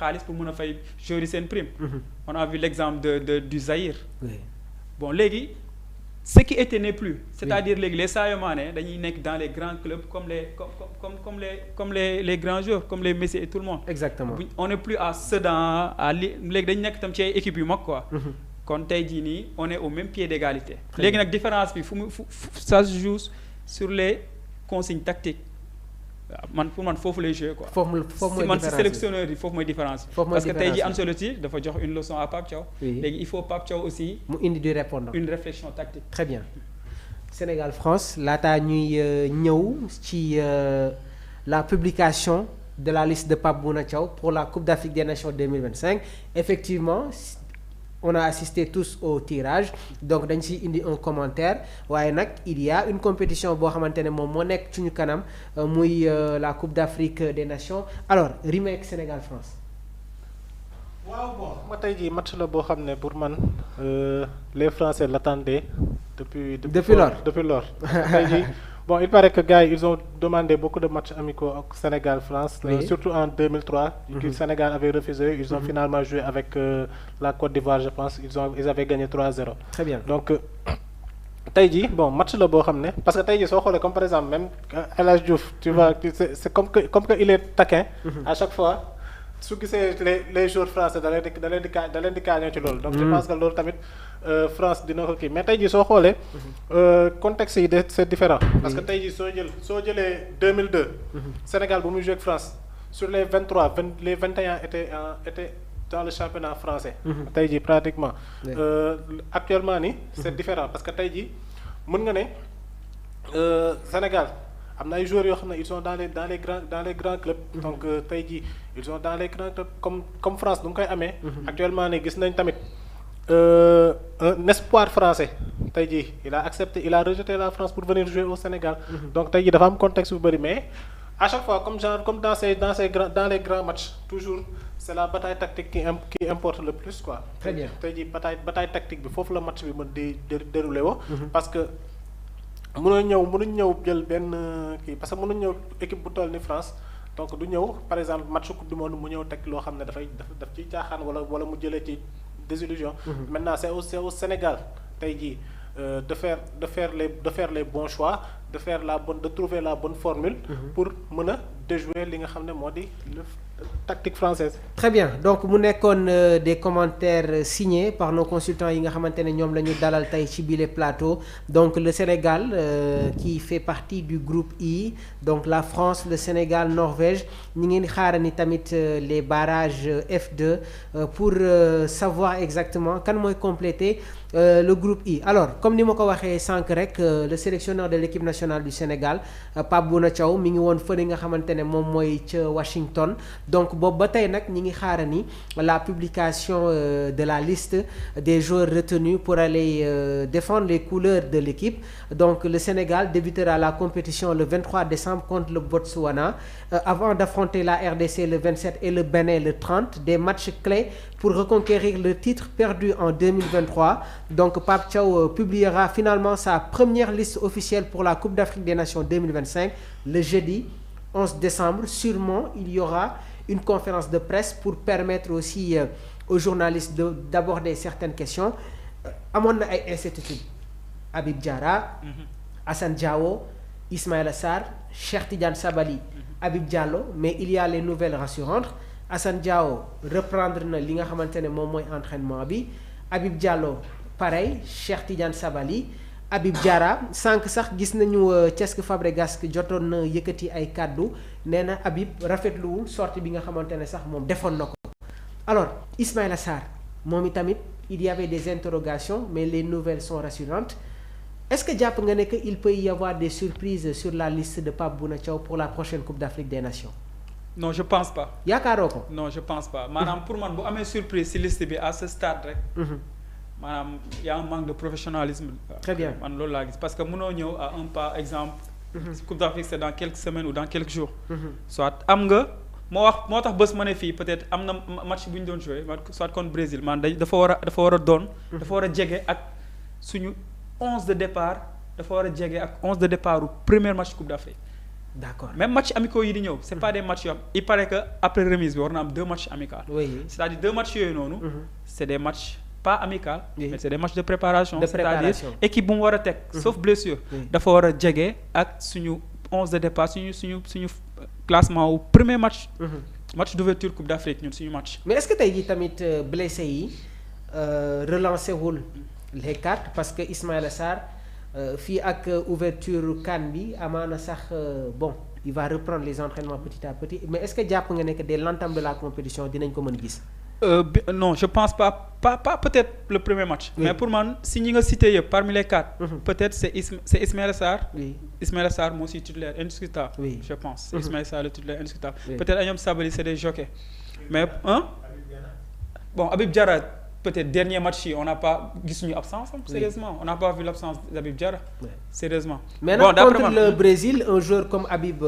xaalis pour mën a fay joueurs yi seen prime. On a vu l'exemple du Zaïre. Oui. Bon léegi ce qui était n'est plus. C'est-à-dire léegi les Sadio Mané dañuy nekk dans les grands clubs comme les grands joueurs comme les Messi et tout le monde. Exactement. On n'est plus à Sedan léegi dañu nekk tam ci ay équipes yu mag quoi. kon tey jii nii on est au même pied d'égalité. léegi nag différence bi fu ça se joue sur les consignes tactiques. man pour man foofu lay jouer quoi. foofu mooy man si sélectionneur yi foofu mooy différence bi. parce que tey jii Ancelotti dafa jox une leçon à Pape Thiaw. léegi il faut Pape Thiaw aussi. mu indi du répondant une réflexion tactique. très bien Sénégal France laataa ñuy ñëw ci la publication de la liste de Pape Bouna Thiaw pour la Coupe d'Afrique des Nations 2025 effectivement. On a assisté tous au tirage donc dañ ci indi un commentaire waaye nag il y a une compétition boo xamante ne moom moo nekk suñu kanam muy la Coupe d'Afrique des Nations alors remake Sénégal France. waaw bon ma tey jii match la boo xam ne pour man les Français l'attendaient depuis lors tey jii bon il paraît que gars yi ils ont demandé beaucoup de matchs amicaux ak Sénégal France. Oui. Surtout en 2003. que Sénégal avait refusé ils ont finalement joué avec la Côte d'Ivoire je pense ils avaient gagné 3-0. très bien donc tey jii bon match la boo xam ne parce que tey jii soo xoolee comme par exemple même El Hadj Diouf tu vois c'est comme que il est taquin. à chaque fois su gisee les joueurs français da leen di kaañoo ci loolu. donc je pense que loolu tamit France dina ko kii mais tey jii soo xoolee. contexte yi c'est différent. parce que tey jii soo jëlee 2002. Sénégal bu muy joué ak France sur les 21 étaient dans le championnat français. tey jii pratiquement. Actuellement nii c'est différent parce que tey jii mën nga ne Sénégal. am na ay joueurs yoo xam ne ils sont dans les grands clubs. donc tey jii ils sont dans les grands clubs comme France nu mu koy amee. actuellement ne gis nañ tamit un espoir français tey jii il a rejeté la France pour venir jouer au Sénégal. donc tey jii dafa am contexte bu bëri mais à chaque fois comme dans les grands matchs toujours c'est la bataille tactique qui importe le plus quoi. très bien tey jii bataille tactique bi foofu la match bi mën di dérouler woo. parce que. mënuñ ñëw jël benn kii parce que mënuñ ñëw équipe bu toll ni France donc du ñëw par exemple match coupe du monde mu ñëw teg loo xam ne daf ciy caaxaan wala mu jëlee ci désillusion. Maintenant c'est au Sénégal tey jii de faire les bons choix de trouver la bonne formule. pour mën a déjouer li nga xam ne moo di tactique française. très bien donc mu nekkoon des commentaires signés par nos consultants yi nga xamante ne ñoom la ñu dalal tey ci bile plateau donc le Sénégal qui fait partie du groupe I donc la France le Sénégal Norvège ñi ngeen xaarani tamit les barrages F2 pour savoir exactement kan mooy compléter le groupe I alors comme ni ma ko waxee sànq rek le sélectionneur de l'équipe nationale du Sénégal Pape Bouna Thiaw mi ngi woon fële nga xamante ne moom mooy ca Washington donc boobu ba tey nag ñi ngi xaarani la publication de la liste des joueurs retenus pour aller défendre les couleurs de l'équipe donc le Sénégal débutera la compétition le 23 décembre contre le Botswana avant d'affronter la RDC le 27 et le Bénin le 30 des matchs clés pour reconquérir le titre perdu en 2023 donc Pape Thiaw publiera finalement sa première liste officielle pour la Coupe d'Afrique des Nations 2025 le jeudi 11 décembre sûrement il y aura une conférence de presse pour permettre aussi aux journalistes d'aborder certaines questions amoon na ay incertitudes Habib Diarra Assane Diao Ismaïla Sarr Cheikh Tidiane Sabaly Habib Diallo mais il y a les nouvelles rassurantes Assane Diao reprendre na li nga xamante ne moom mooy entraînement bi Habib Diallo pareil Cheikh Tidiane Sabaly Habib Diarra sànq sax gis nañu Cesc Fabregas jotoon na yëkkati ay kàddu nee na Habib rafetluwul sortie bi nga xamante ne sax moom defoon na ko alors Ismaïla Sarr moom itamit il y avait des interrogations mais les nouvelles sont rassurantes est-ce que jàpp nga ne que il peut y avoir des surprises sur la liste de Pape Bouna Thiaw pour la prochaine Coupe d'Afrique des Nations. non je pense pas. yaakaaroo ko. non je pense pas maanaam pour man bu amee surprise ci liste bi à ce stade rek. maanaam y a un manque de professionnalisme. très bien man loolu laa gis parce que mënoo ñëw à un pas exemple. Coupe d'Afrique c'est dans quelques semaines ou dans quelques jours. soit am nga moo tax bés ma ne fii peut-être am na match bu ñu doon joué soit contre Brésil man dafa war a doon. dafa war a jege ak suñu 11 de départ dafa war a jege ak 11 de départ u premier match Coupe d'Afrique d'accord même match amicaux yi di ñëw c'est pas des matchs yoo xam il paraît que après remise bi war na am 2 matchs amicaux. oui c'est-à-dire 2 matchs yooyu noonu. c'est des matchs pas amicaux. Oui. mais c'est des matchs de préparation. De préparation. c'est-à-dire équipe bu mu war a teg. sauf blessure. dafa war a jege ak suñu 11 de départ suñu classement au premier match. match d'ouverture Coupe d'Afrique ñun suñu match. mais est-ce que tey jii tamit blessé yi relancer wul les cartes parce que Ismaïla Sarr fii ak ouverture CAN bi amaana sax bon il va reprendre les entraînements petit à petit mais est-ce que jàpp nga ne que dès l'entame de la compétition dinañ ko mën gis. Non je pense pas peut-être le premier match. Oui. mais pour man si ñi nga cité yëpp parmi les 4. peut-être c'est Ismaïla Sarr. oui Ismaïla Sarr moo si titulaire indiscutable. Oui. je pense c'est Ismaïla Sarr le titulaire indiscutable. Oui. peut-être ay ñoom Sabaly c'est des jockeys. mais bon Habib Diarra peut-être dernier match yi on n'a pas gisuñu absence sérieusement on n'a pas vu l'absence d'Habib Diarra. Oui. sérieusement. mais bon nag d'après contre man le Brésil un joueur comme Habib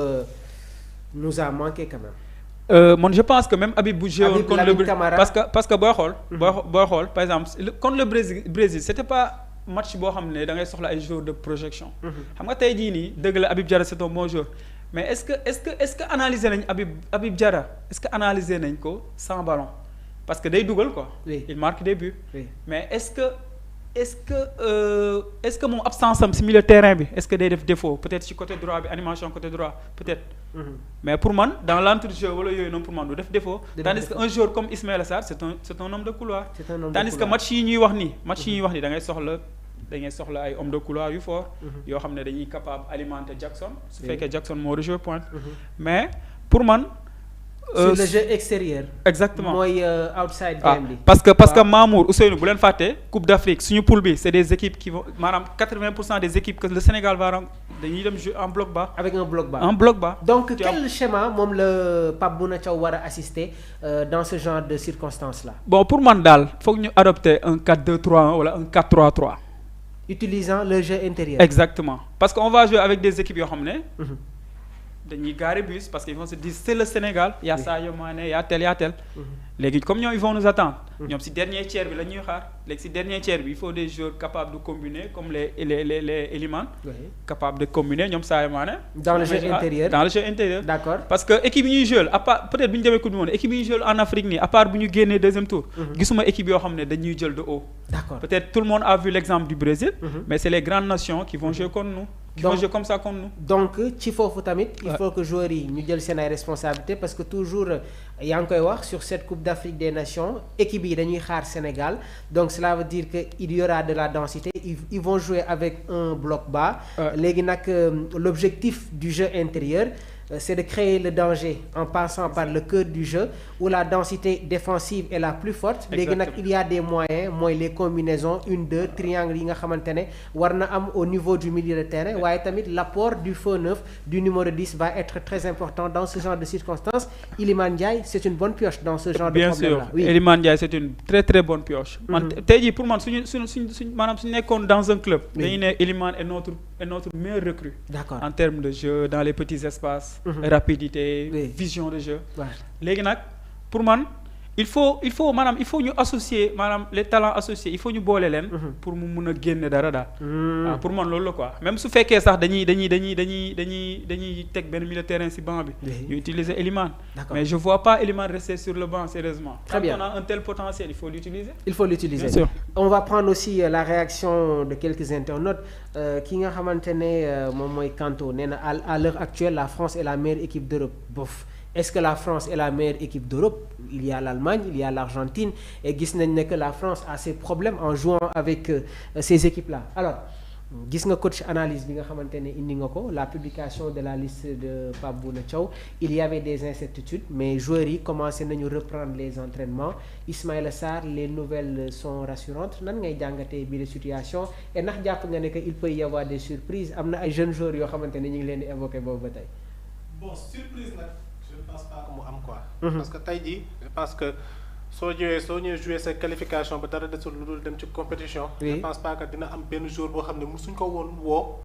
nous a manqué quand même. man je pense que même Habib bu joué woon contre le parce que booy xool. booy xool par exemple contre le Brésil c'était pas match boo xam ne da ngay soxla ay joueurs de projection. xam nga tey jii nii dëgg la Habib Diarra c'est un bon joueur mais est-ce que analyser nañ Habib Diarra est-ce que analyser nañ ko sans ballon parce que day dugal quoi. Oui. il marque des buts. Oui. mais est-ce que moom absence am si milieu terrain bi est-ce que day def défaut peut-être ci côté droit bi animation côté droit peut-être. mais pour man dans l'entrejeu wala yooyu noonu pour man du def défaut. tandis que un joueur comme Ismaïla Sarr c'est un homme de couloir. tandis que match yi ñuy wax nii da ngay soxla ay homme de couloir yu fort. yoo xam ne dañuy capable alimenter Jackson. su fekkee Jackson moo rejouer pointe. mais pour man. sur le jeu extérieur. exactement mooy outside game bi. parce que Mamour Ousseynou bu leen fàtte Coupe d'Afrique suñu poule bi c'est des équipes qui vont maanaam 80% des équipes que le Sénégal va dañuy dem jouer en bloc bas. avec un bloc bas. en bloc bas. donc quel schéma moom la Pape Bouna Thiaw war a assister dans ce genre de circonstances là. bon pour man daal foog ñu adopter un 4-2-3-1 wala un 4-3-3. utilisant le jeu intérieur. exactement parce que on va jouer avec des équipes yoo xam ne. dañuy garer bus parce que ils vont se dire c'est le Sénégal y a Sadio Mané y a tel léegi comme ñoom ils vont nous attendre. ñoom si dernier tiers bi la ñuy xaar léegi si dernier tiers bi il faut des joueurs capables de combiner comme les Elimane. capables de combiner ñoom Sadio Mané. dans le jeu intérieur. d'accord parce que équipe yi ñuy jouer à part peut-être bu ñu demee Coupe du Monde équipe yi ñuy jouer en Afrique nii à part bu ñu génnee deuxième tour. gisuma équipe yoo xam ne dañuy jël de haut. d'accord peut-être tout le monde a vu l'exemple du Brésil. mais c'est les grandes nations qui vont jouer contre nous. qui vont jouer comme ça contre nous. donc ci foofu tamit. il faut que joueurs yi ñu jël seen ay responsabilités parce que toujours yaa ngi koy wax sur cette Coupe d'Afrique des Nations équipe yi dañuy xaar Sénégal donc cela veut dire que il y aura de la densité ils vont jouer avec un bloc bas. léegi nag l'objectif du jeu intérieur. C'est de créer le danger en passant par le cœur du jeu où la densité défensive est la plus forte. léegi nag il y a des moyens mooy les combinaisons 1-2 triangle yi nga xamante ne war na am au niveau du milieu de terrain waaye tamit l'apport du faux neuf du numéro 10 va être très important dans ce genre de circonstances. Iliman Ndiaye c'est une bonne pioche dans ce genre de problème là. Bien sûr Iliman Ndiaye c'est une très très bonne pioche. man tey jii pour man suñu maanaam suñu nekkoon dans un club. dañuy ne Iliman est notre meilleur recrue. D'accord en termes de jeu dans les petits espaces. rapidité. Oui. vision de jeu. Ouais. léegi nag pour man il faut ñu associer maanaam les talents associés il faut ñu boole leen. pour mu mun a génne dara daal. pour man loolu la quoi même su fekkee sax dañuy teg benn milieu de terrain ci banc bi. ñu utiliser Elimane. mais je vois pas Elimane rester sur le banc sérieusement. Très bien. Quand on a un tel potentiel il faut l'utiliser. Bien sûr. On va prendre aussi la réaction de quelques internautes ki nga xamante ne moom mooy Kanto nee na à l'heure actuelle la France est la meilleure équipe d'Europe bof. Est-ce que la France est la meilleure équipe d'Europe? Il y a l'Allemagne, il y a l'Argentine et gis nañ ne que la France a ses problèmes en jouant avec ces équipes-là. Alors gis nga coach analyse bi nga xamante ne indi nga ko la publication de la liste de Pape Bouna Thiaw il y avait des incertitudes mais joueurs yi commencé nañu reprendre les entraînements Ismaïla Sarr les nouvelles sont rassurantes nan ngay jàngatee bi de situation et ndax jàpp nga ne que il peut y avoir des surprises am na ay jeunes joueurs yoo xamante ne ñu ngi leen di évoquer boobu ba tey. Bon surprise nag je ne pense pas que mu am quoi. parce que tey jii je pense que soo ñëwee jouer sa qualification ba dara desul lu dul dem ci compétition. je pense pas que dina am benn jour boo xam ne musuñ ko woon woo.